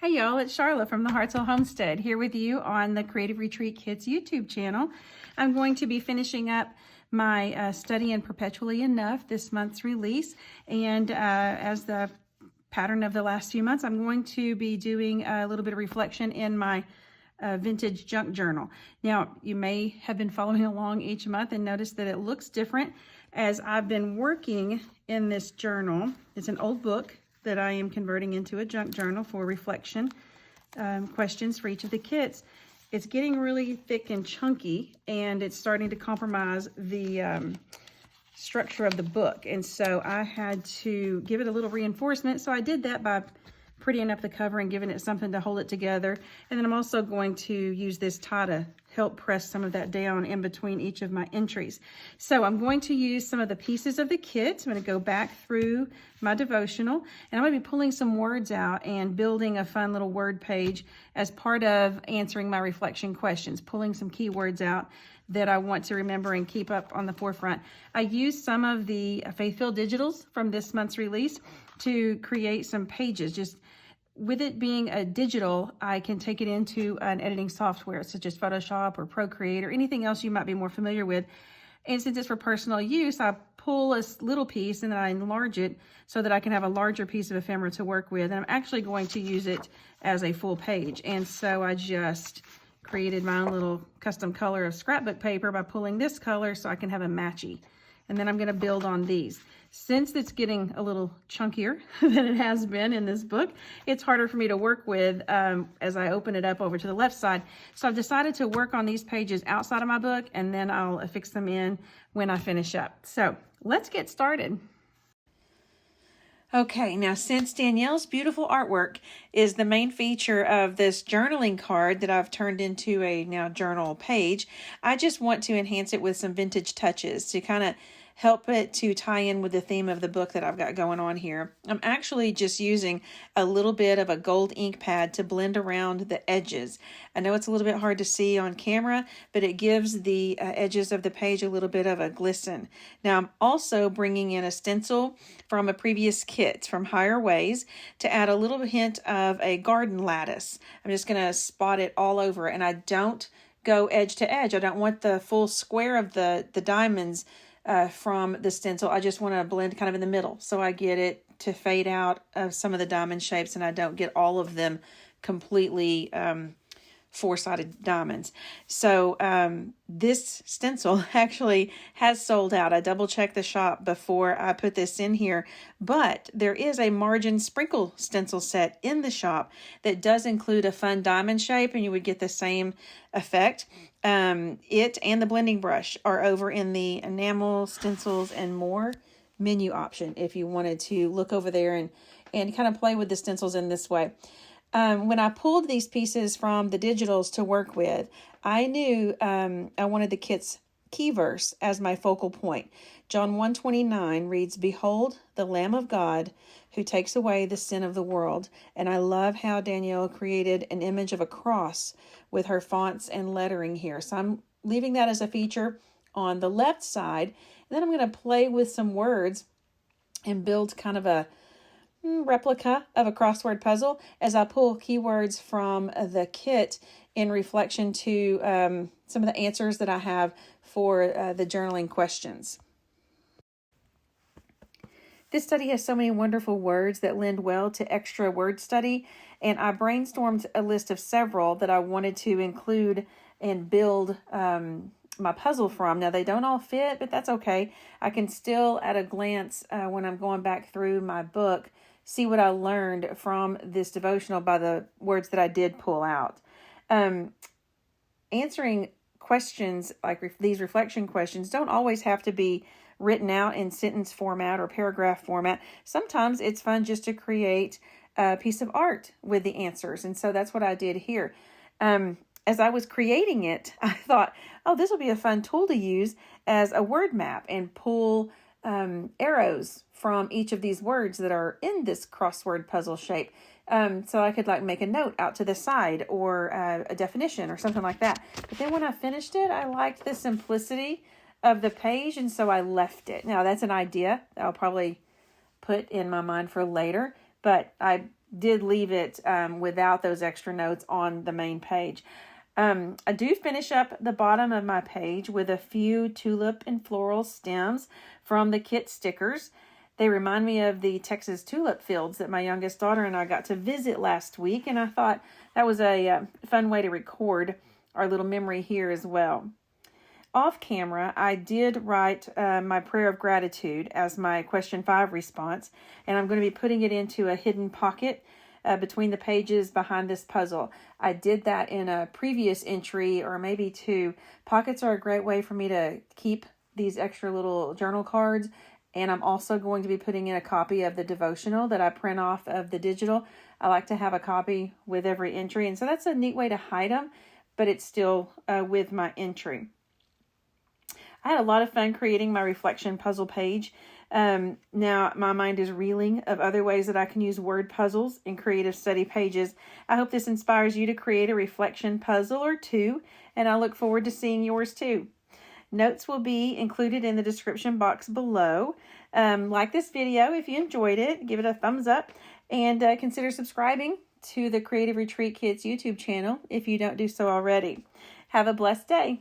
Hey y'all, it's Sharla from the Hartzell Homestead here with you on the Creative Retreat Kids YouTube channel. I'm going to be finishing up my study in Perpetually Enough, this month's release, and as the pattern of the last few months, I'm going to be doing a little bit of reflection in my vintage junk journal. Now, you may have been following along each month and noticed that it looks different as I've been working in this journal. It's an old book that I am converting into a junk journal for reflection questions for each of the kids. It's getting really thick and chunky, and it's starting to compromise the structure of the book. And so I had to give it a little reinforcement. So I did that by prettying up the cover and giving it something to hold it together. And then I'm also going to use this tie to help press some of that down in between each of my entries. So I'm going to use some of the pieces of the kit. I'm going to go back through my devotional, and I'm going to be pulling some words out and building a fun little word page as part of answering my reflection questions, pulling some keywords out that I want to remember and keep up on the forefront. I used some of the Faithfilled digitals from this month's release to create some pages. Just with it being a digital, I can take it into an editing software such as Photoshop or Procreate or anything else you might be more familiar with. And since it's for personal use, I pull a little piece and then I enlarge it so that I can have a larger piece of ephemera to work with. And I'm actually going to use it as a full page. And so I just created my own little custom color of scrapbook paper by pulling this color so I can have a matchy. And then I'm going to build on these. Since it's getting a little chunkier than it has been in this book, it's harder for me to work with as I open it up over to the left side. So I've decided to work on these pages outside of my book, and then I'll affix them in when I finish up. So let's get started. Okay, now since Danielle's beautiful artwork is the main feature of this journaling card that I've turned into a now journal page, I just want to enhance it with some vintage touches to kind of help it to tie in with the theme of the book that I've got going on here. I'm actually just using a little bit of a gold ink pad to blend around the edges. I know it's a little bit hard to see on camera, but it gives the edges of the page a little bit of a glisten. Now I'm also bringing in a stencil from a previous kit from Higher Ways to add a little hint of a garden lattice. I'm just going to spot it all over, and I don't go edge to edge. I don't want the full square of the diamonds from the stencil. I just want to blend kind of in the middle so I get it to fade out of some of the diamond shapes and I don't get all of them completely four-sided diamonds. So this stencil actually has sold out. I double-checked the shop before I put this in here, but there is a margin sprinkle stencil set in the shop that does include a fun diamond shape, and you would get the same effect. It and the blending brush are over in the enamel, stencils, and more menu option if you wanted to look over there and kind of play with the stencils in this way. When I pulled these pieces from the digitals to work with, I knew I wanted the kit's key verse as my focal point. John 1:29 reads, "Behold the Lamb of God who takes away the sin of the world." And I love how Danielle created an image of a cross with her fonts and lettering here. So I'm leaving that as a feature on the left side. And then I'm going to play with some words and build kind of a replica of a crossword puzzle as I pull keywords from the kit in reflection to some of the answers that I have for the journaling questions. This study has so many wonderful words that lend well to extra word study, and I brainstormed a list of several that I wanted to include and build my puzzle from. Now, they don't all fit, but that's okay. I can still, at a glance, when I'm going back through my book, see what I learned from this devotional by the words that I did pull out. Answering questions like these reflection questions don't always have to be written out in sentence format or paragraph format. Sometimes it's fun just to create a piece of art with the answers. And so that's what I did here. As I was creating it, I thought, oh, this will be a fun tool to use as a word map and pull arrows from each of these words that are in this crossword puzzle shape. So I could like make a note out to the side or a definition or something like that. But then when I finished it, I liked the simplicity of the page, and so I left it. Now that's an idea that I'll probably put in my mind for later, but I did leave it without those extra notes on the main page. I do finish up the bottom of my page with a few tulip and floral stems from the kit stickers. They remind me of the Texas tulip fields that my youngest daughter and I got to visit last week, and I thought that was a fun way to record our little memory here as well. Off camera, I did write my prayer of gratitude as my question 5 response, and I'm going to be putting it into a hidden pocket between the pages behind this puzzle. I did that in a previous entry, or maybe 2. Pockets are a great way for me to keep these extra little journal cards, and I'm also going to be putting in a copy of the devotional that I print off of the digital. I like to have a copy with every entry, and so that's a neat way to hide them, but it's still with my entry. I had a lot of fun creating my reflection puzzle page. Now my mind is reeling of other ways that I can use word puzzles in creative study pages. I hope this inspires you to create a reflection puzzle or 2, and I look forward to seeing yours too. Notes will be included in the description box below. Like this video if you enjoyed it, give it a thumbs up, and consider subscribing to the Creative Retreat Kids YouTube channel if you don't do so already. Have a blessed day.